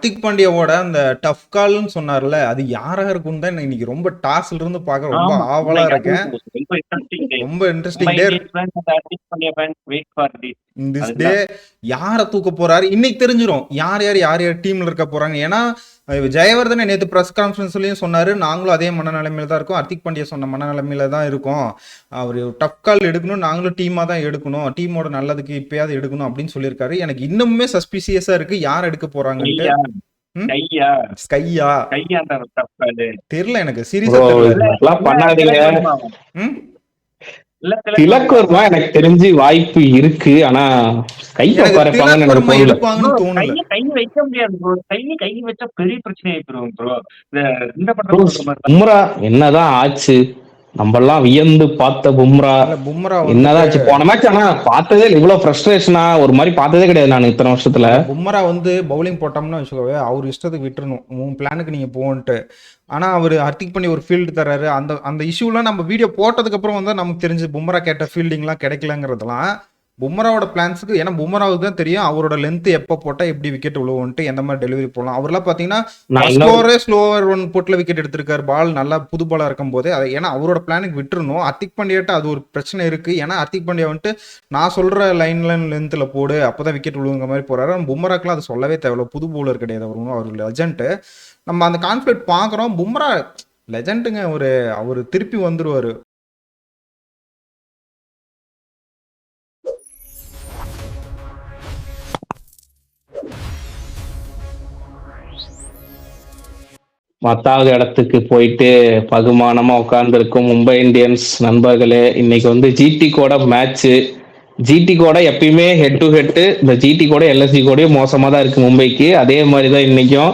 ஹர்திக் பாண்டியாவோட அந்த டஃப் கால்னு சொன்னார்ல, அது யாரா இருக்கும்னு தான் இன்னைக்கு ரொம்ப டாஸ்ல இருந்து பார்க்க ரொம்ப ஆமா. ஆவலா இருக்கேன். ரொம்ப இன்ட்ரெஸ்டிங் டே. ரொம்ப Mumbai interesting day. Indians fans and Hardik Pandya fans wait for this. In this day அதுதான். யார தூக்க போறாரு இன்னைக்கு தெரிஞ்சிரும். யார் யார் டீம்ல இருக்க போறாங்க. ஏன்னா ஜெயவர்தனை நேற்று பிரஸ் கான்ஃபரன்ஸ்லயும் சொன்னாரு, நாங்களும் அதே மனநிலைமையில தான் இருக்கோம். ஹர்திக் பாண்டியா சொன்ன மனநிலைமையில தான் இருக்கோம். அவர் டஃப் கால் எடுக்கணும், நாங்களும் டீமா தான் எடுக்கணும், டீமோட நல்லதுக்கு இப்பயாவது எடுக்கணும் அப்படின்னு சொல்லியிருக்காரு. எனக்கு இன்னுமே சஸ்பிசியஸா இருக்கு யார் எடுக்க போறாங்கன்ட்டு. கையா ஸ்கையா கையா டஃப் கால் தெரியல, எனக்கு சீரியஸா ப்ரோ தெரியல. இதெல்லாம் பண்ணாதீங்க. ம்? திலக் வருமா எனக்கு தெரிஞ்சு வாய்ப்பு இருக்கு. ஆனா கை எனக்கு உட்காரப்பாங்கன்னு திலக் எனக்கு வர்மா தோணல. எடுப்பாங்கன்னு தோணல. கை வைக்க முடியாது ப்ரோ. கை வச்சா பெரிய பிரச்சனை ஆயிடும் ப்ரோ. இந்த ப்ரோ பண்றது பும்ரா என்னதான் ஆச்சு? நம்ம எல்லாம் வியந்து பார்த்த பும்ரா இல்ல பும்ரா என்னதான் ஆச்சு போன மேட்ச்? ஆனா பார்த்ததே இல்ல, இவ்வளவு ஃப்ரஸ்ட்ரேஷனா ஒரு மாதிரி பார்த்ததே கிடையாது நான் இத்தனை வருஷத்துல. பும்ரா பவுலிங் போட்டோம்னு வச்சுக்கோவே, அவர் இஷ்டத்துக்கு விட்டுறணும், உன் பிளானுக்கு நீங்க போன்ட்டு. ஆனா அவர் ஹர்திக் பண்ணி ஒரு ஃபீல்டு தர்றாரு. அந்த அந்த இஷ்யூலாம் நம்ம வீடியோ போட்டதுக்கு அப்புறம் வந்து நமக்கு தெரிஞ்சு பும்ரா கேட்ட ஃபீல்டிங்லாம் கிடைக்கலங்கிறதுலாம் பும்ராவோட பிளான்ஸுக்கு. ஏன்னா பும்ராவுக்கு தான் தெரியும் அவரோட லென்த் எப்போ போட்டால் எப்படி விக்கெட் விழுவுன்ட்டு, எந்த மாதிரி டெலிவரி போடலாம். அவர்லாம் பார்த்தீங்கன்னா ஸ்லோவர் ஒன் போட்டில் விக்கெட் எடுத்திருக்காரு. பால் நல்லா புது பாலாக இருக்கும் போதே அதை, ஏன்னா அவரோட பிளானுக்கு விட்டுருணும். ஹர்திக் பாண்டியாட்ட அது ஒரு பிரச்சனை இருக்குது. ஏன்னா ஹர்திக் பாண்டியா வந்துட்டு நான் சொல்கிற லைன் லென்த்தில் போடு அப்போ தான் விக்கெட் விழுவுங்க மாதிரி போகிறாரு. பும்ராக்கெலாம் அது சொல்லவே தேவையில்ல, புது பவுலர் கிடையாது அவர் லெஜண்ட். நம்ம அந்த கான்ஃபிளிக்ட் பார்க்குறோம். பும்ரா லெஜண்டுங்க, அவர் திருப்பி வந்துடுவார். பத்தாவது இடத்துக்கு போயிட்டு பகுமானமா உட்கார்ந்துருக்கும் மும்பை இந்தியன்ஸ் நண்பர்களே, இன்னைக்கு வந்து ஜிடி கூட மேட்ச். ஜிடி கூட எப்பயுமே ஹெட் டு ஹெட், இந்த ஜிடி கூட எல்எஸ்ஜி கூட மோசமா தான் இருக்கு மும்பைக்கு. அதே மாதிரிதான் இன்னைக்கும்.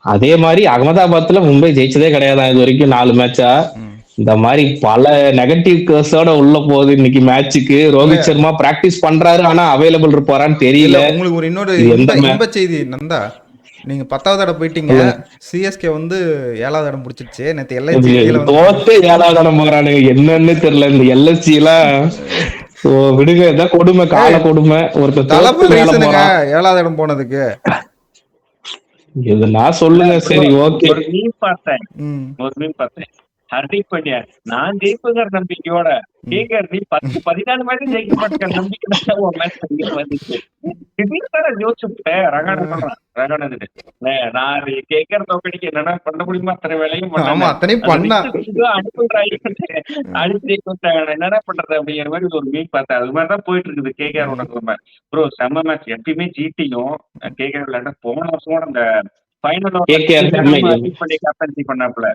அதே மாதிரி அகமதாபாத்ல மும்பை ஜெயிச்சதே கிடையாது இது வரைக்கும் 4 மேட்சா. இந்த மாதிரி பல நெகட்டிவ் கேர்ஸோட உள்ள போகுது இன்னைக்கு மேட்சுக்கு. ரோஹித் சர்மா பிராக்டிஸ் பண்றாரு, ஆனா அவைலபிள் இருப்பாரான்னு தெரியல. உங்களுக்கு ஒரு இன்னொரு இன்ப செய்தி நந்தா, நீங்க 10வது இடம் போயிட்டீங்க. சிஎஸ்கே வந்து 7வது இடம் பிடிச்சிருச்சு. நேற்று எல்எஸ்ஜி தோத்து 7வது இடம் போறானுங்க, என்னன்னு தெரியல இந்த எல்எஸ்ஜி எல்லாம். விடுங்க, இதான் கொடுமை, கால கொடுமை. ஒருத்தர் 7வது இடம் போனதுக்கு எதுனா சொல்லுங்க. சரி ஓகே. ஒரு மீம் பார்த்தேன். ஹர்திக் பாண்டியா நான் ஜெயிப்புங்கிற நம்பிக்கையோட கேக்கர் நீ 10-14 மேட்ச் ஜெயிக்க மாட்டேங்கிற நம்பிக்கை வந்துச்சு. யோசிச்சுட்டேன் நான் கேக்கர் தோக்கடிக்க என்னன்னா பண்ண முடியுமா? அத்தனை வேலையும் என்னடா பண்றது அப்படிங்கிற மாதிரி ஒரு மீன் பார்த்தேன். அது மாதிரிதான் போயிட்டு இருக்குது கேகேஆரோட நிலைமை. ப்ரோ செம்ம மேட்ச். எப்பயுமே ஜிடியும் கேகேஆர் விளையாண்ட போன வருஷம் அந்த ஃபைனல் கேப்டன்சி பண்ணாப்புல.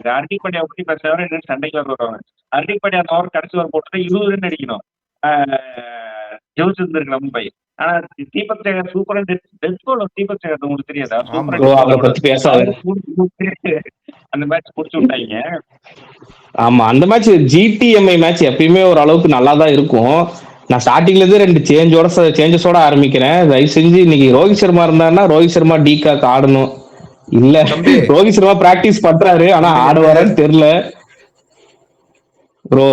ஹர்திக் பாண்டியா பத்தி பேசுறவரை சண்டைக்கு வருவாங்க. ஹர்திக் பாண்டியா அந்த ஓவர் கடைசி ஓவர் போட்டு 20 ரன் அடிக்கணும், ஜெயிச்சிருந்திருக்கு மும்பை. ஆனா தீபக் சேகர் சூப்பரா டெத் பவுலர். தீபக் சேகர் உங்களுக்கு தெரியாதா? அந்த மேட்ச் புடிச்சு விட்டாங்க. ஆமா, அந்த மேட்ச் ஜிடிஎம்ஐ மேட்ச் எப்பயுமே ஒரு அளவுக்கு நல்லா தான் இருக்கும். நான் ஸ்டார்டிங்ல இருந்து 2 சேஞ்சஸோட ஆரம்பிக்கிறேன். தயவு செஞ்சு இன்னைக்கு ரோஹித் சர்மா இருந்தாருன்னா ரோஹித் சர்மா டிகாக் ஆடணும். இல்ல ரோஹித் சர்மா பிராக்டிஸ் பண்றாரு, ஆனா ஆடுவாரான்னு தெரியல. ப்ரோ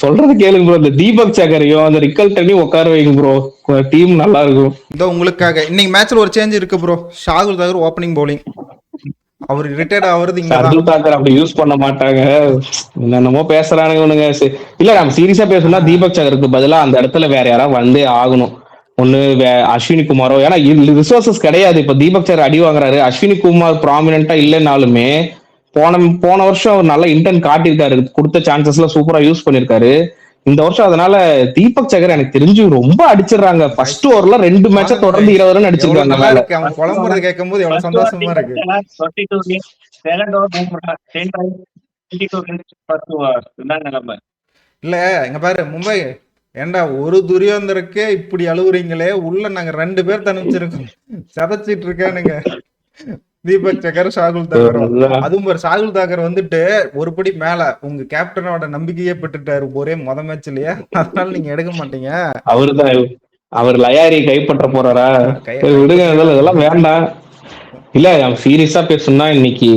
சொல்றது கேளுங்க ப்ரோ. இந்த தீபக் சகரையும் அந்த ரிக்கல்டனையும் உட்கார வைங்க ப்ரோ, டீம் நல்லா இருக்கும். இதோ உங்களுக்காக இன்னைக்கு மேட்ச்ல ஒரு சேஞ்ச் இருக்கு bro. Shardul Thakur opening bowling. அவர் ரிட்டையர்ட் ஆவறது இங்க. ஷாகுல் தாகர் அப்படி யூஸ் பண்ண மாட்டாங்க, என்னென்னமோ பேசுறானுங்க. இல்ல நம்ம சீரியஸா பேசணும்னா தீபக் சகருக்கு பதிலா அந்த இடத்துல வேற யாராவது வந்தே ஆகணும். ஒண்ணு அஸ்வினி குமாரோ, ஏன்னா ரிசோர்சஸ் கிடையாது. இப்ப தீபக் சகர் அடி வாங்குறாரு. அஸ்வினி குமார் ப்ராமினென்ட்டா இல்லைனாலுமே போன வருஷம் அவர் நல்ல இன்டென்ட் காட்டியிருக்காரு, கொடுத்த சான்சஸ்ல சூப்பரா யூஸ் பண்ணிருக்காரு. இந்த வருஷம் அதனால தீபக் சகர் எனக்கு தெரிஞ்சு ரொம்ப அடிச்சிடறாங்க. ஃபர்ஸ்ட் ஓவர்ல 2 மேட்ச தொடர்ந்து 20 ரன் அடிச்சிருக்காங்க. அவன் புலம்புறத கேட்கும்போது எவ்வளவு சந்தோஷமா இருக்கு. இல்ல இங்க பாரு மும்பை, ஏண்டா ஒரு துரியோந்தருக்கே இப்படி அழுவுறீங்களே, உள்ள நாங்க 2 பேர் தனிச்சிருக்கோம், சதைச்சிட்டு இருக்கானுங்க. தீபக் சகர், ஷாகுல் தாகர். அதுவும் ஒரு ஷாகுல் தாகர் வந்துட்டு ஒரு படி மேல உங்க கேப்டனோட நம்பிக்கையே பெற்றுட்டாரு ஒரே மேட்ச்லயே. அதனால நீங்க எடுக்க மாட்டீங்க. அவர் லயாரி கைப்பற்ற போறாரா? விடுங்க, இதெல்லாம் வேண்டாம். இல்ல சீரியஸா பேசணும்னா இன்னைக்கு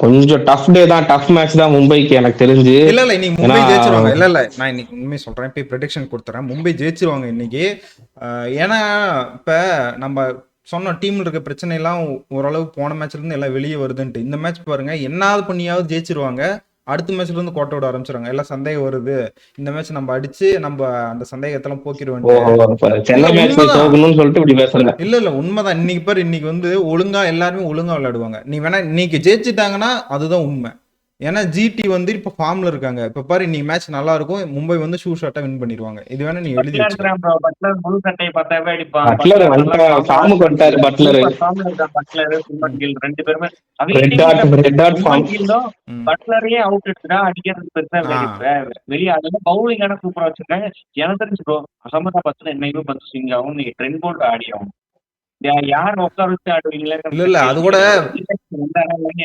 கொஞ்சம் டஃப் டே தான், டஃப் மேட்ச் தான் மும்பைக்கு எனக்கு தெரிஞ்சு. இல்ல இன்னைக்கு மும்பை ஜெயிச்சிருவாங்க. இல்ல நான் இன்னைக்கு உண்மை சொல்றேன், போய் ப்ரெடிக்ஷன் கொடுத்துறேன். மும்பை ஜெயிச்சிருவாங்க இன்னைக்கு. ஏன்னா இப்ப நம்ம சொன்னோம் டீம்ல இருக்க பிரச்சனை எல்லாம் ஓரளவு போன மேட்ச்ல இருந்து எல்லாம் வெளியே வருதுன்ட்டு. இந்த மேட்ச் பாருங்க என்னாவது பண்ணியாவது ஜெயிச்சிருவாங்க. அடுத்த மேட்ச்ல இருந்து கோட்டை விட ஆரம்பிச்சிருவாங்க. எல்லாம் சந்தேகம் வருது. இந்த மேட்ச் நம்ம அடிச்சு நம்ம அந்த சந்தேகத்தெல்லாம் போக்கிடுவோம். சென்னை மேட்ச் தோக்கணும்னு சொல்லிட்டு இப்படி பேசுறேன். இல்ல உண்மைதான். இன்னைக்கு பாரு, இன்னைக்கு வந்து ஒழுங்கா எல்லாருமே ஒழுங்கா விளையாடுவாங்க. நீ வேணா இன்னைக்கு ஜெயிச்சுட்டாங்கன்னா அதுதான் உண்மை. ஏன்னா ஜிடி வந்து இப்ப ஃபார்ம்ல இருக்காங்க. இப்ப பாரு இன்னைக்கு மேட்ச் நல்லா இருக்கும். மும்பை வந்து ஷூ ஷாட்டா வின் பண்ணிடுவாங்க. இது வேணா நீ எழுதி வச்சுக்க. பட்லர் முழு சட்டையை பார்த்தாவே அடிப்பான். பட்லர் ஃபார்முக்கு வந்துட்டாரு. பட்லர் சுமன் கில் 2 பேருமே ம். பட்லரையே அவுட் எடுத்துட்டா அடிக்கிறது பெருசா வெளியே. அதெல்லாம் பவுலிங்கான சூப்பரா வச்சிருக்காங்க. எனக்கு தெரிஞ்சு ப்ரோ அகமதாபாத்ல என்னைக்குமே 10 ஸ்விங் ஆகும். நீங்க ட்ரெண்ட் போல்ட் ஆடி ஆகும். யார் உட்கார வச்சு ஆடுவீங்களா? இல்ல அது கூட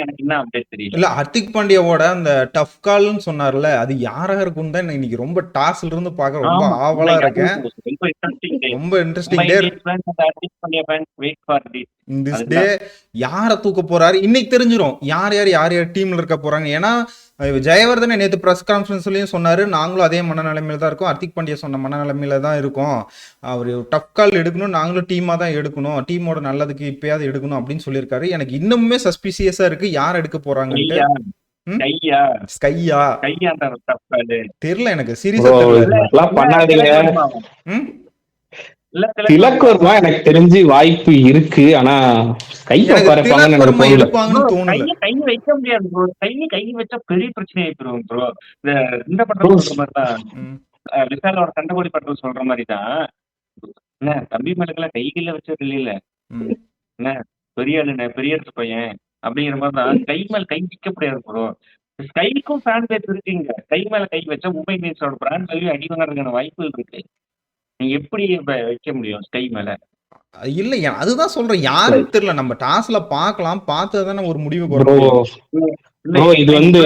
எனக்கு என்ன அப்டேட் தெரியல. இல்ல ஹர்திக் பாண்டியாவோட அந்த டஃப் கால்னு சொன்னார்ல, அது யாராக இருக்குன்னு தான் இன்னைக்கு ரொம்ப டாஸ்ல இருந்து பார்க்க ரொம்ப ஆவலா இருக்கேன். ரொம்ப இன்ட்ரெஸ்டிங் டே. திஸ் டே யாரை தூக்க போறாரு இன்னைக்கு தெரிஞ்சிடும். யார் யார் டீம்ல இருக்க போறாங்க. ஏன்னா ஜெயவர்தனை நேற்று ப்ரெஸ் கான்ஃபரன்ஸ்லயும் சொன்னாரு, நாங்களும் அதே மனநிலைமையில தான் இருக்கோம். ஹர்திக் பாண்டியா சொன்ன மனநிலைமையில தான் இருக்கோம். அவர் டஃப் கால் எடுக்கணும், நாங்களும் டீமா தான் எடுக்கணும், டீமோட நல்லதுக்கு இப்பயாவது எடுக்கணும் அப்படின்னு சொல்லியிருக்காரு. எனக்கு இன்னுமே சஸ்பிசியஸா இருக்கு யார் எடுக்க போறாங்கன்ட்டு. தெரியல எனக்கு சீரியஸா தெரியல. திலக்வர்மா எனக்கு தெரிஞ்சு வாய்ப்பு இருக்கு. ஆனா கை எடுப்பாங்கன்னு தோணல. கை வைக்க முடியாது ப்ரோ. கை வச்சா பெரிய பிரச்சனை ஆயிடும் ப்ரோ. இந்த பட்டம் சொல்ற மாதிரிதான், விசாலோட கண்டபடி பட்டம் சொல்ற மாதிரிதான். என்ன தம்பி மேலுக்கெல்லாம் கைகள்ல வச்சது இல்ல. என்ன பெரிய ஆளு, பெரிய இடத்து பையன் அப்படிங்கிற மாதிரிதான். கை மேல கை வைக்க முடியாது ப்ரோ. ஸ்கைக்கும் ஃபேன் பேஸ் இருக்குங்க. கை மேல கை வச்சா மும்பை இந்தியன்ஸோட பிராண்ட் வேல்யூ அடி வாங்கறதுக்கான வாய்ப்புகள் இருக்கு. நீ எப்படி வைக்க முடியும் ஸ்கை மேல? இல்ல அதுதான் சொல்றேன், யாருன்னு தெரியல. நம்ம டாஸ்ல பாக்கலாம், பார்த்ததானே ஒரு முடிவு இது வந்து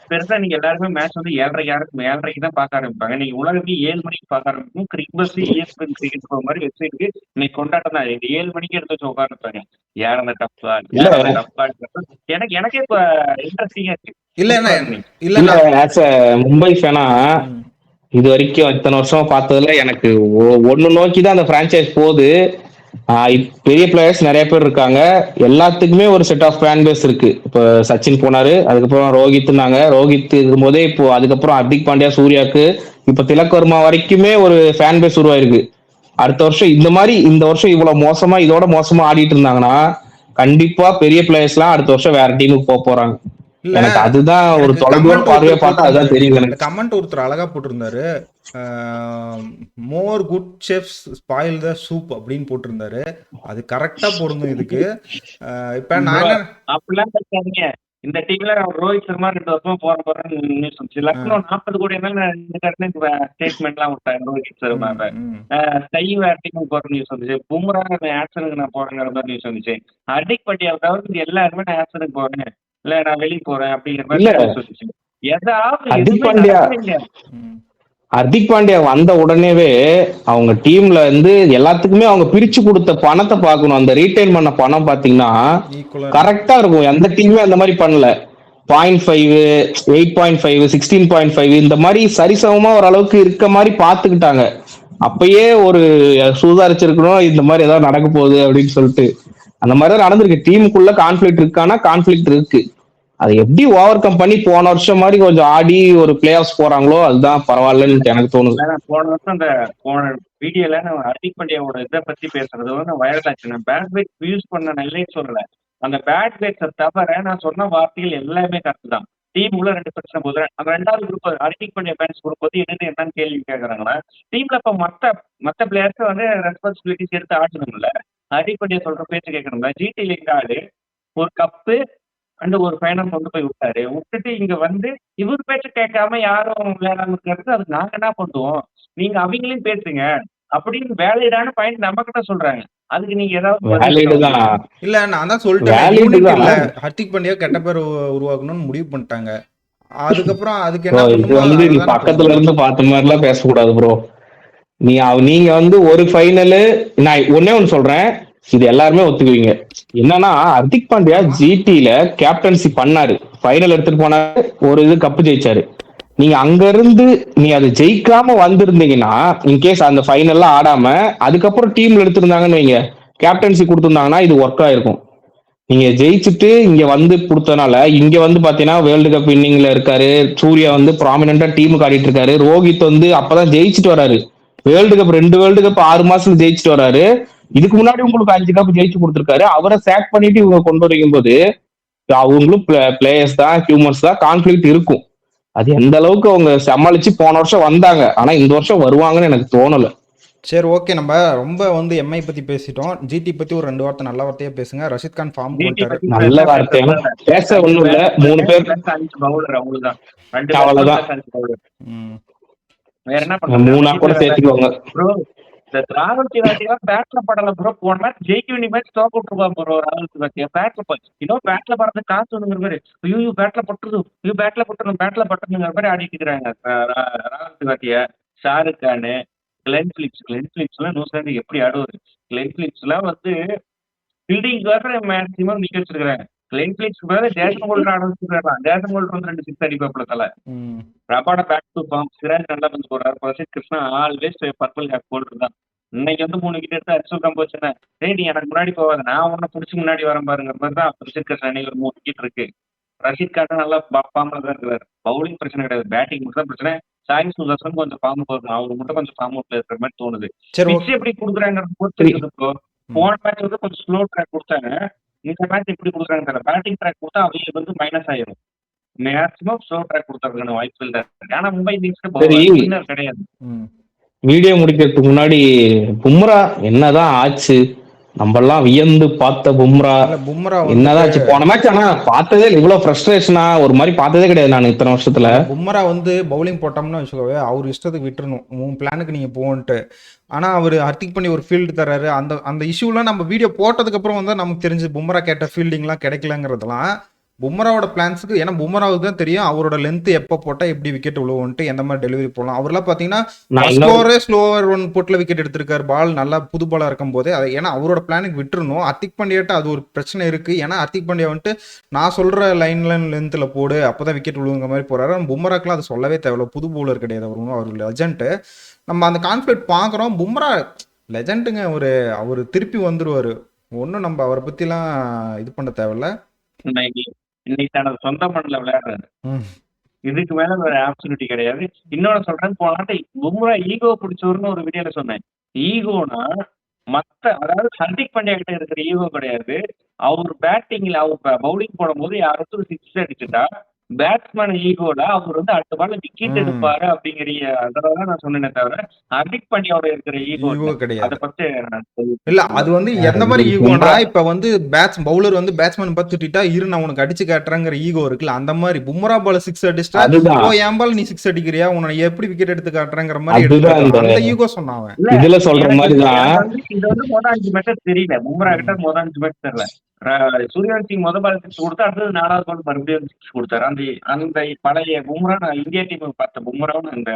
பெருசா நீங்க எல்லாருமே மேட்ச் வந்து 7:30 தான் பார்க்க ஆரம்பிப்பாங்க. நீங்க உலகமே 7 மணிக்கு பார்க்க ஆரம்பிக்கும். கிரிக்பஸ் ESPN கிரிக்கெட் போற மாதிரி வெப்சைட்டுக்கு இன்னைக்கு கொண்டாட்டம் தான். 7 மணிக்கு எடுத்து வச்சு உட்காந்துருப்பாங்க. யார் அந்த டஃப் எனக்கே இப்ப இன்ட்ரெஸ்டிங்கா இருக்கு. இல்ல மும்பை ஃபேனா இது வரைக்கும் இத்தனை வருஷமா பார்த்ததுல எனக்கு ஒண்ணு நோக்கிதான் அந்த பிரான்சைஸ் போகுது. பெரிய பிளேயர்ஸ் நிறைய பேர் இருக்காங்க. எல்லாத்துக்குமே ஒரு செட் ஆஃப் ஃபேன் பேஸ் இருக்கு. இப்போ சச்சின் போனாரு, அதுக்கப்புறம் ரோஹித் இருக்கும்போதே இப்போ அதுக்கப்புறம் ஹர்திக் பாண்டியா, சூர்யாக்கு, இப்ப திலக்வர்மா வரைக்குமே ஒரு ஃபேன் பேஸ் உருவாயிருக்கு. அடுத்த வருஷம் இந்த வருஷம் இவ்வளவு மோசமா இதோட மோசமா ஆடிட்டு இருந்தாங்கன்னா கண்டிப்பா பெரிய பிளேயர்ஸ் எல்லாம் அடுத்த வருஷம் வேற டீமுக்கு போறாங்க. எனக்கு அதுதான் ஒரு தொலைதூர பார்வையா பார்த்தா அதுதான் தெரியும். கமெண்ட் ஒருத்தர் அழகா போட்டிருந்தாரு, மோர் good chefs spoil the soup அப்படின்னு போட்டிருந்தாரு. அது கரெக்டா பொருந்தும் இதுக்கு. இப்ப நான் அப்படிலாம் பேசாதீங்க. இந்த டீம்ல ரோஹித் சர்மா 2 வருஷமா போறேன்னு நியூஸ் வந்துச்சு. லக்னோ 40 கோடி ஸ்டேட்மெண்ட் எல்லாம் விட்டாங்க ரோஹித் சர்மாவை. ஸ்கை வேற டீமுக்கு போற நியூஸ் வந்துச்சு. பும்ரா ஆக்ஷனுக்கு நான் போறேங்கிற மாதிரி நியூஸ் வந்துச்சு. ஹர்திக் பாண்டியா தவிர்த்து எல்லாருமே நான் ஆக்ஷனுக்கு போறேன், இல்ல நான் வெளியே போறேன் அப்படிங்கிற மாதிரி. ஹர்திக் பாண்டியா வந்த உடனேவே அவங்க டீம்ல இருந்து எல்லாத்துக்குமே அவங்க பிரிச்சு கொடுத்த பணத்தை பார்க்கணும். அந்த ரீட்டைன் பண்ண பணம் பாத்தீங்கன்னா கரெக்டா இருக்கும். எந்த டீமுமே அந்த மாதிரி பண்ணல. 0.5, 8.5, 16.5 இந்த மாதிரி சரிசமமா ஓரளவுக்கு இருக்க மாதிரி பாத்துக்கிட்டாங்க. அப்பயே ஒரு சூதாரிச்சிருக்கணும் இந்த மாதிரி ஏதாவது நடக்க போகுது அப்படின்னு சொல்லிட்டு. அந்த மாதிரிதான் நடந்திருக்கு. டீமுக்குள்ள கான்ஃபிளிக்ட் இருக்கானா கான்ஃபிளிக்ட் இருக்கு. அதை எப்படி ஓவர் கம் பண்ணி போன வருஷம் மாதிரி கொஞ்சம் ஆடி ஒரு பிளே ஆஃப்ஸ் போறாங்களோ அதுதான் பரவாயில்லன்னு எனக்கு தோணுது. போன வருஷம் அந்த போன வீடியோல நான் ஹர்திக் பாண்டியாவோட இதை பத்தி பேசுறது வந்து வைரல் ஆச்சு. நான் பேட் பேக் யூஸ் பண்ண நல்லே சொல்லல. அந்த பேட் பேக்ஸை தவிர நான் சொன்ன வார்த்தைகள் எல்லாமே கரெக்ட் தான். டீம் உள்ள 2 பிரச்சனை போதும். அந்த 2வது group Hardik Pandya fans group வந்து என்னன்னு கேள்வி கேட்கறாங்களா? டீம்ல இப்ப மத்த பிளேயர்ஸ் வந்து ரெஸ்பான்சிபிலிட்டிஸ் எடுத்து ஆடணும்ல. ஹர்திக் பாண்டியா சொல்ற பேச்சு கேட்கணும்ல. ஜிடி லீக் ஆடு ஒரு கப்பு அண்ட் ஒரு ஃபைனல் கொண்டு போய் விட்டுட்டு இங்க வந்து இவர் பேச்சு கேட்காம யாரும் விளையாடாம இருக்கிறது அதுக்கு நாங்க என்ன பண்ணுவோம்? நீங்க அவங்களையும் பேசுங்க அப்படின்னு வேலையிடான பாயிண்ட் நம்ம கிட்ட சொல்றாங்க. அதுக்கு நீங்க ஏதாவது இல்ல நான் தான் சொல்லிட்டேன். ஹர்திக் பாண்டியா கெட்ட பேர் உருவாக்கணும்னு முடிவு பண்ணிட்டாங்க. அதுக்கப்புறம் அதுக்கு என்ன பக்கத்துல இருந்து பார்த்த மாதிரி எல்லாம் பேசக்கூடாது ப்ரோ. நீங்க வந்து ஒரு ஃபைனலு நான் ஒன்னே ஒன்னு சொல்றேன், இது எல்லாருமே ஒத்துக்குவீங்க. என்னன்னா ஹர்திக் பாண்டியா ஜிடில கேப்டன்சி பண்ணாரு, ஃபைனல் எடுத்துட்டு போனாரு, ஒரு இது கப்பு ஜெயிச்சாரு. நீங்க அங்க இருந்து நீ அதை ஜெயிக்காம வந்திருந்தீங்கன்னா, இன்கேஸ் அந்த ஃபைனல்ல ஆடாம அதுக்கப்புறம் டீம்ல எடுத்திருந்தாங்கன்னு வைங்க, கேப்டன்சி கொடுத்துருந்தாங்கன்னா இது ஒர்க் ஆயிருக்கும். நீங்க ஜெயிச்சுட்டு இங்க வந்து கொடுத்தனால இங்க வந்து பாத்தீங்கன்னா வேர்ல்டு கப் இன்னிங்ல இருக்காரு. சூர்யா வந்து ப்ராமினென்டா டீமுக்கு ஆடிட்டு இருக்காரு. ரோஹித் வந்து அப்பதான் ஜெயிச்சுட்டு வராரு. வேர்ல்டு கப் 2 வேர்ல்டு கப் 6 மாசத்துல ஜெயிச்சுட்டு வராரு. இதுக்கு முன்னாடி உங்களுக்கு 5 கப் ஜெயிச்சு கொடுத்துருக்காரு. அவரை சேக் பண்ணிட்டு இவங்க கொண்டு வரைக்கும் போது அவங்களும் பிளேயர்ஸ் தான், ஹியூமன்ஸ் தான், கான்ஃபிளிக்ட் இருக்கும். அது எந்த அளவுக்கு அவங்க சமாளிச்சு போன வருஷம் வந்தாங்க. ஆனா இந்த வருஷம் வருவாங்கன்னு எனக்கு தோணல. சரி ஓகே, நம்ம ரொம்ப வந்து எம்ஐ பத்தி பேசிட்டோம். ஜிடி பத்தி ஒரு 2 வார்த்தை நல்ல வார்த்தையா பேசுங்க. ரஷித் கான் ஃபார்ம் வந்துட்டாரு. நல்ல வார்த்தையான பேச ஒண்ணும் இல்ல. 3 பேர் பவுலர் அவங்களுதான். அவ்வளவுதான். வேற என்ன 3 கூட சேர்த்துக்கோங்க. ப்ரோ இந்த ராகுல் திவாட்டிலாம் பேட்ல படல ப்ரோ. போன மேட்ச் ஜெயிக்க வேண்டிய மேட்ச் தோக்க விட்டுருப்பா ப்ரோ. ராகுல் திவாட்டியா பேட்ல இன்னும் பேட்ல படுறது காசு வந்துங்கிற மாதிரி ஐயோ பேட்ல பட்டுருது, ஐயோ பேட்ல பட்டுருங்கிற மாதிரி ஆடிட்டு இருக்கிறாங்க ராகுல் திவாட்டியா. ஷாருக் கானு, கிளென் பிலிப்ஸ்லாம் நியூசிலாந்து எப்படி ஆடுவாரு. கிளென் பிலிப்ஸ்லாம் வந்து ஃபீல்டிங் வர மேக்ஸிமம் நிக்க வச்சிருக்காங்க. கிளென் பிலிப்ஸ்க்கு பதிலா ஜேசன் ஹோல்டர் ஆட வச்சிருக்காங்க. ஜேசன் ஹோல்டர் வந்து 2 6 அடிப்பாப்புல தலை. Rabada back to form. Siraj நல்லா வந்து போறாரு. Prasidh Krishna always purple cap holder தான். இன்னைக்கு வந்து 3 விக்கெட் எடுத்து அரிசல் கம்போச்சுன்னா டேய் நீ எனக்கு முன்னாடி போவாது, நான் உன்னை பிடிச்சி முன்னாடி வரேன் பாருங்கிற மாதிரி தான் பிரசித் கிருஷ்ணா. இன்னைக்கு ஒரு 3 விக்கெட் இருக்கு. ரஷித் கான் நல்லா ஃபார்ம்ல தான் இருக்கிறாரு. பவுலிங் பிரச்சனை கிடையாது, பேட்டிங் மட்டும் தான் பிரச்சனை. சாய் சுதர்சன் கொஞ்சம் ஃபார்ம் போகணும், அவங்க மட்டும் கொஞ்சம் ஃபார்ம் அவுட்ல இருக்கிற மாதிரி தோணுது. பிட்ச் எப்படி கொடுக்குறாங்கிறது பொறுத்து இருக்குது ப்ரோ. போன மேட்ச் வந்து கொஞ்சம் ஸ்லோ ட்ராக் கொடுத்தாங்க. இந்த மேட்ச் எப்படி கொடுக்குறாங்க தெரியல. பேட்டிங் ட்ராக் கொடுத்தா அவங்களுக்கு வந்து மைனஸ் ஆயிரும். மேக்ஸிமம் ஸ்லோ ட்ராக் கொடுத்ததுக்கான வாய்ப்புகள் தான் இருக்கு. ஆனா மும்பை இந்தியன்ஸ்க்கு கிடையாது. வீடியோ முடிக்கிறதுக்கு முன்னாடி பும்ரா என்னதான் ஆச்சு, நம்ம எல்லாம் வியந்து பார்த்த பும்ரா என்னதான் ஆச்சு போன மேட்ச். ஆனா பார்த்ததே இவ்வளவு ஃப்ரஸ்ட்ரேஷனா ஒரு மாதிரி பார்த்ததே கிடையாது நான் இத்தனை வருஷத்துல. பும்ரா வந்து பவுலிங் போட்டோம்னு வச்சுக்கோவே அவர் இஷ்டத்துக்கு விட்டுறணும், உன் பிளானுக்கு நீங்க போன்ட்டு. ஆனா அவர் ஹர்டிக் பண்ணி ஒரு ஃபீல்டு தர்றாரு. அந்த இஷ்யூலாம் நம்ம வீடியோ போட்டதுக்கு அப்புறம் வந்து நமக்கு தெரிஞ்சு பும்ரா கேட்ட ஃபீல்டிங்லாம் கிடைக்கலங்கிறதுலாம் பும்ராவோட பிளான்ஸுக்கு. ஏன்னா பும்ராவுக்கு தான் தெரியும் அவரோட லென்த் எப்போ போட்டால் எப்படி விக்கெட் விழுவுன்ட்டு, எந்த மாதிரி டெலிவரி போடலாம். அவர்லாம் பார்த்தீங்கன்னா ஸ்லோவர் 1 போட்டில் விக்கெட் எடுத்திருக்காரு. பால் நல்லா புது பாலாக இருக்கும் போதே அதை ஏன்னா அவரோட பிளானுக்கு விட்டுருணும். ஹர்திக் பாண்டியாட்ட அது ஒரு பிரச்சனை இருக்குது. ஏன்னா ஹர்திக் பாண்டியா வந்துட்டு நான் சொல்கிற லைன் லென்த்தில் போடு அப்போ தான் விக்கெட் விழுவுங்க மாதிரி போகிறாரு. பும்ராக்கெலாம் அது சொல்லவே தேவையில்ல. புது பவுலர் கிடையாது அவர் லெஜண்ட். நம்ம அந்த கான்ஃபிளிக்ட் பார்க்குறோம். பும்ரா லெஜண்டுங்க. அவர் திருப்பி வந்துடுவார். ஒன்றும் நம்ம அவரை பற்றிலாம் இது பண்ண தேவையில்ல. இன்னைக்கு தனது சொந்த மண்ணில் விளையாடுறாரு. இதுக்கு மேல ஒரு ஆப்பர்ச்சுனிட்டி கிடையாது. இன்னொன்னு சொல்றேன், போனாட்டு பும்ரா ஈகோ பிடிச்சவருன்னு ஒரு வீடியோல சொன்னேன். ஈகோனா அதாவது ஹர்திக் பாண்டியா கிட்ட இருக்கிற ஈகோ கிடையாது. அவர் பேட்டிங்ல அவர் பவுலிங் போடும்போது யாராச்சும் 6 அடிச்சுட்டா பேட்ஸ்மேன் ஈகோட அவர் வந்து அடுத்த பால்ல விக்கெட் எடுப்பாரு அப்படிங்கிற அதனாலதான் நான் சொன்னேன். தவிர ஹர்திக் பாண்டியாவோட இருக்கிற ஈகோ கிடையாது. அதை பத்தி இல்ல அது வந்து எந்த மாதிரி ஈகோனா இப்ப வந்து பவுலர் வந்து பேட்ஸ்மேன் பார்த்துட்டா இரு நான் உனக்கு அடிச்சு காட்டுறேங்கிற ஈகோ இருக்குல்ல. அந்த மாதிரி பும்ரா பால் 6 அடிச்சா என் பால் நீ 6 அடிக்கிறியா, உன்னை எப்படி விக்கெட் எடுத்து காட்டுறேங்கிற மாதிரி அந்த ஈகோ சொன்னாங்க. இதுல சொல்ற மாதிரிதான் இது வந்து முதல் 5 மேட்ச் தெரியல. பும்ரா கிட்ட முதல் 5 மேட்ச் தெரியல. சூரியவன்சி முதல் பால் 6 கொடுத்தா அடுத்தது 4வது பால் மறுபடியும் 6 கொடுத்தாரு. அந்த பழைய பும்ரா நான் இந்தியா டீம் பார்த்த பும்ராவும் அந்த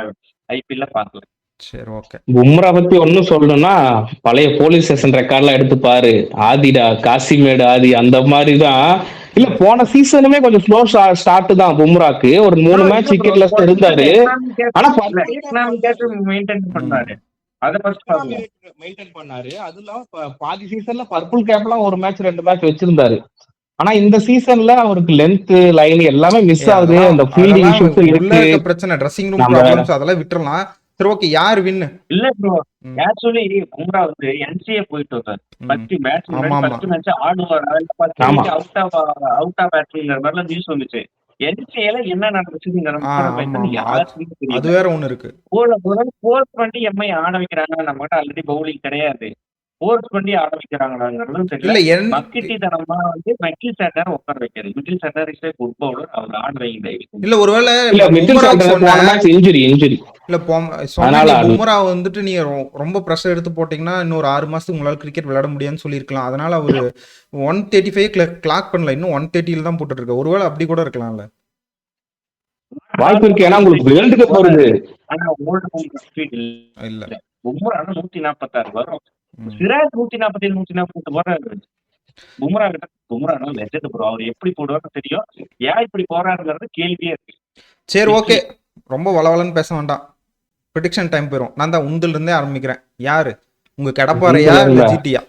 ஐபிஎல்ல பார்க்கல. சரி ஓகே. பும்ரா பத்தி ஒன்னும் சொல்லணும்னா பழைய போலீஸ் ஸ்டேஷன் ரெக்கார்ட்லாம் எடுத்து பாரு. ஆதிடா காசிமேடு ஆதி அந்த மாதிரிதான். இல்ல போன சீசனுமே கொஞ்சம் ஸ்லோ ஸ்டார்ட் தான் பும்ராக்கு. ஒரு 3 மேட்ச் விக்கெட்ல இருந்தாரு. ஆனா மெயின்டைன் பண்ணாரு. அத ஃபர்ஸ்ட் மெயின்டைன் பண்ணாரு. அது இல்லாம பாதி சீசன்ல பர்பிள் கேப்லாம் ஒரு மேட்ச் 2 மேட்ச் வச்சிருந்தாரு. ஆனா இந்த சீசன்ல அவருக்கு லென்த் லைன் எல்லாமே மிஸ் ஆகுது. அந்த ஃபீல்டிங் இஷ்யூஸ் இருக்கு, பிரச்சனை ட்ரெஸ்ஸிங் ரூம் ப்ராப்ளம்ஸ் அதெல்லாம் விட்டுறலாம். சரி ஓகே. யார் வின்? இல்ல ப்ரோ ஆக்சுவலி பும்ரா வந்து என்சிஏ போயிட்டு வந்தார். ஃபர்ஸ்ட் மேட்ச் ஆடுவார். அவுட் ஆஃப் பேட்டிங்கிற மாதிரிலாம் நியூஸ் வந்துச்சு. என்சிஏல என்ன நடந்துச்சுங்கிற அது வேற ஒண்ணு இருக்கு. ஃபோர்ஸ் பண்ணி எம்ஐ ஆட வைக்கிறாங்க. நம்ம கிட்ட ஆல்ரெடி பவுலிங் கிடையாது. ஃபோர்ஸ் பண்ணி ஆட வைக்கிறாங்களாங்கிறதும் தெரியல. மக்கிட்டித்தனமா வந்து மெக்கில் சாட்டர் உட்கார வைக்கிறது. Mitchell Santner is good bowler. அவர் ஆட வைங்க. இல்ல ஒருவேளை இன்ஜுரி இல்ல பும்ரா வந்துட்டு நீங்க ரொம்ப பிரஷர் எடுத்து போட்டீங்கன்னா இன்னொரு 6 மாசத்துக்கு உங்களால கிரிக்கெட் விளையாட முடியாதுன்னு சொல்லியிருக்கலாம். அதனால அவரு 135 கிளாக் பண்ணல, இன்னும் 130 தான் போட்டுட்டு இருக்க. ஒருவேளை அப்படி கூட இருக்கலாம்ல, வாய்ப்பு இருக்கு. ஏன்னா உங்களுக்கு வேர்ல்டு கப் வருது. ஆனா ஓல்ட் பும்ரா ஸ்பீட் இல்ல. பும்ரா 146 வரும். சிராஜ் 147 148 போறாரு. Bumrah legend bro. அவர் எப்படி போடுவாருன்னு தெரியும். ஏன் இப்படி போறாருங்கிறது கேள்வியே இருக்கு. சரி ஓகே, ரொம்ப வளவலன்னு பேச வேண்டாம். ப்ரெடிக்ஷன் டைம் போயிடும். நான் தான் உந்தில இருந்தே ஆரம்பிக்கிறேன். யாரு உங்க கடப்பாறையா இல்ல ஜிடியா?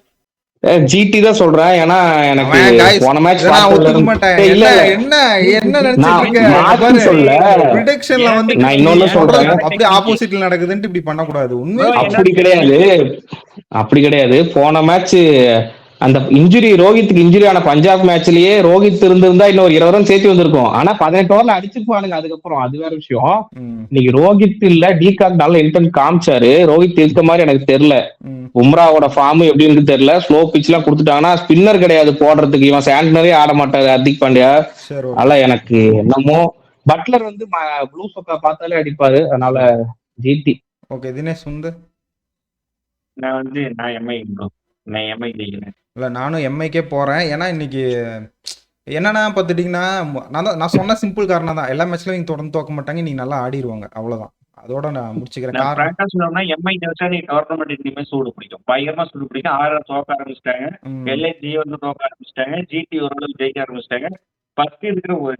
ஜிடி தான் சொல்றேன். ஏன்னா எனக்கு அவன் guys, போன மேட்ச் இதை நான் பார்த்ததுல ஒத்துக்க இருந்து மாட்டேன். இல்ல என்ன இல்ல என்ன என்ன நினைச்சிட்டு நான் இருக்க? மாத்தி பாரு, சொல்ல ப்ரிடிக்ஷன்ல வந்து நான் நீ இன்னொன்னு சொல்றது சொல்றேன். அப்படியே ஆப்போசிட்ல நடக்குதுன்ட்டு இப்படி பண்ணக்கூடாது. உண்மையை ப்ரோ சொல்லு. அப்படி கிடையாது, அப்படி கிடையாது. போன மேட்ச் அந்த இன்ஜுரி, ரோஹித்துக்கு இன்ஜுரி ஆன பஞ்சாப் மேட்ச்லயே ரோஹித் இருந்திருந்தா இன்னும் ஒரு 20 ரன் சேர்த்து வந்திருக்கும். ஆனா 18 ஓவர்ல அடிச்சிருப்பானுங்க. அதுக்கப்புறம் அது வேற விஷயம். ம், இன்னைக்கு ரோஹித் இல்ல, டிகாக் நல்ல இன்டென்ட் காமிச்சாரு. ரோஹித் இருக்க மாதிரி எனக்கு தெரியல. ம். பும்ராவோட ஃபார்ம் எப்படின்னு தெரியல. ஸ்லோ பிச் எல்லாம் கொடுத்துட்டாங்கன்னா ஸ்பின்னர் கிடையாது போடுறதுக்கு. இவன் சாண்ட்னரே ஆட மாட்டாரு, ஹர்திக் பாண்டியா. சரி, ஓகே. அதனால எனக்கு என்னமோ பட்லர் வந்து ப்ளூ சொக்கா பார்த்தாலே அடிப்பாரு. அதனால ஜிடி. ஓகே, தினேஷ் வந்து நான் எம்ஐ ப்ரோ, நான் எம்ஐ ஜெயிக்கிறேன். இல்லை, நானும் எம்ஐக்கே போறேன். ஏன்னா இன்னைக்கு என்னன்னா பார்த்துட்டிங்கன்னா, நான் சொன்ன சிம்பிள் காரணம் தான். எல்லா மேட்ச்லையும் இங்கே தொடர்ந்து தோக்க மாட்டாங்க, நீங்க நல்லா ஆடிடுவாங்க, அவ்வளோதான். அதோட நான் முடிச்சுக்கிறேன். நான் காரணம் பிராங்கா சொல்லணும்னா எம்ஐ ஜெயிச்சா நீ டோர்னமெண்ட் இனிமே சூடு பிடிக்கும், பயங்கரமா சூடு பிடிக்கும். ஆர்ஆர் தோக்க ஆரம்பிச்சிட்டாங்க, ம், எல்ஐஜி வந்து தோக்க ஆரம்பிச்சிட்டாங்க, ஜிடி ஓரளவு ஜெயிக்க ஆரம்பிச்சிட்டாங்க. ஃபர்ஸ்ட் இருக்கிற ஒரு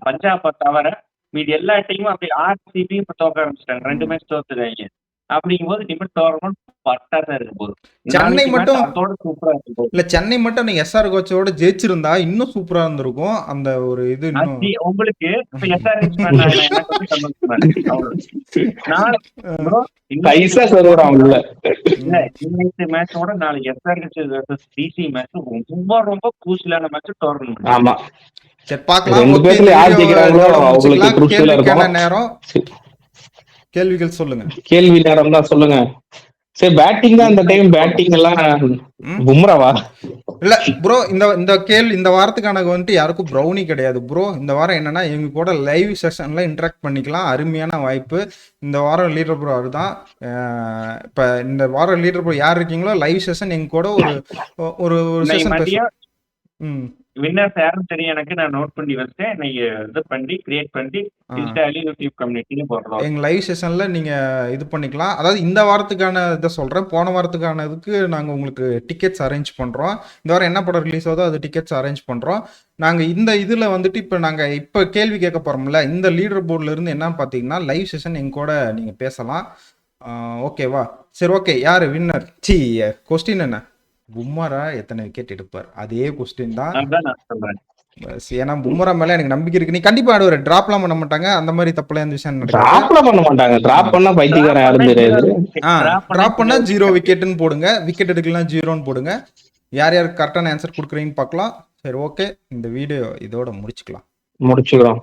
பஞ்சாபை தவிர மீதி எல்லா டீமும் அப்படி ஆர்சிபியும் இப்ப தோக்க ஆரம்பிச்சிட்டாங்க. 2 மேட்ச் தோத்துட்டாங்க. அப்படிங்கும்போது இனிமேல் டோர்னமெண்ட் பட்டாதான் இருக்க போகுது. சென்னை நாளைக்கு மேட்ச் மட்டும் அதோட சூப்பரா இருக்க போகுது. இல்லை, சென்னை மட்டும் நீ எஸ்ஆர் கோச்சோட ஜெயிச்சிருந்தா இன்னும் சூப்பரா இருந்திருக்கும். அந்த ஒரு இது இன்னும் உங்களுக்கு இப்ப எஸ்ஆர்எச் எனக்கு வந்து சந்தோஷம். அவ்வளவு நாளை bro, பைசா சொல்றான் உள்ள. இல்ல இன்னைக்கு மேட்சோட நாளைக்கு எஸ்ஆர்எச் வெர்சஸ் டிசி மேட்ச் ரொம்ப ரொம்ப கூசிலான மேட்ச் டோர்னமெண்ட். ஆமா, சரி பார்க்கலாம். ரெண்டு ஓகே, பேர்ல யார் ஜெயிக்கிறாங்களோ அவங்களுக்கு முடிச்சுக்கலாம். குரூஷியலா கேள்விக்கான இருக்கும். நேரம். கேள்விகள் சொல்லுங்க. கேள்வி நேரம் தான், சொல்லுங்க. சரி, பேட்டிங் தான் இந்த டைம். பேட்டிங் எல்லாம் ம்? பும்ராவா? இல்ல ப்ரோ, இந்த வாரத்துக்கான வந்துட்டு யாருக்கும் ப்ரௌனி கிடையாது ப்ரோ. இந்த வாரம் என்னன்னா, எங்க கூட லைவ் செஷன்ல இன்டராக்ட் பண்ணிக்கலாம். அருமையான வாய்ப்பு. இந்த வாரம் லீடர் ப்ரோ அவர் தான். இப்ப இந்த வாரம் லீடர் ப்ரோ யார் இருக்கீங்களோ, லைவ் செஷன் எங்க கூட ஒரு ஒரு இன்னைக்கு செஷன் மதியம் ம் வின்னர்ஸ் யாரும் தெரியும் எனக்கு. நான் நோட் பண்ணி வச்சேன். இன்னைக்கு இது பண்ணி கிரியேட் பண்ணி இன்ஸ்டாலையும் யூடியூப் கம்யூனிட்டிலையும் போடுறோம். எங்க லைவ் செஷன்ல நீங்க இது பண்ணிக்கலாம். அதாவது இந்த வாரத்துக்கான இதை சொல்றேன். போன வாரத்துக்கான இதுக்கு நாங்க உங்களுக்கு டிக்கெட்ஸ் அரேஞ்ச் பண்றோம். இந்த வாரம் என்ன படம் ரிலீஸ் ஆகுதோ அது டிக்கெட்ஸ் அரேஞ்ச் பண்றோம். நாங்க இந்த இதுல வந்துட்டு இப்ப கேள்வி கேட்க போறோம்ல, இந்த லீடர் போர்ட்ல இருந்து என்னன்னு பாத்தீங்கன்னா, லைவ் செஷன் எங்க கூட நீங்க பேசலாம். ஓகேவா? சரி, ஓகே. யாரு வின்னர்? கொஸ்டின் என்ன? பும்ரா எத்தனை விக்கெட் எடுப்பார்? அதே கொஸ்டின் தான். அதான் நான் சொல்றேன். ஏன்னா பும்ரா மேல எனக்கு நம்பிக்கை இருக்கு. நீ கண்டிப்பா ஆடுவாரு. டிராப்லாம் பண்ண மாட்டாங்க. அந்த மாதிரி தப்புல எந்த விஷயம் நடக்காது. டிராப்ல பண்ண மாட்டாங்க. டிராப் பண்ணா பைத்தியக்காரன் யாரும் தெரியாது. டிராப் பண்ணா 0 விக்கெட்னு போடுங்க. விக்கெட் எடுக்கலாம் 0ன்னு போடுங்க. யார் யாருக்கு கரெக்டான ஆன்சர் கொடுக்குறீங்கன்னு பார்க்கலாம். சரி, ஓகே. இந்த வீடியோ இதோட முடிச்சுக்கலாம். முடிச்சுக்கிறோம்.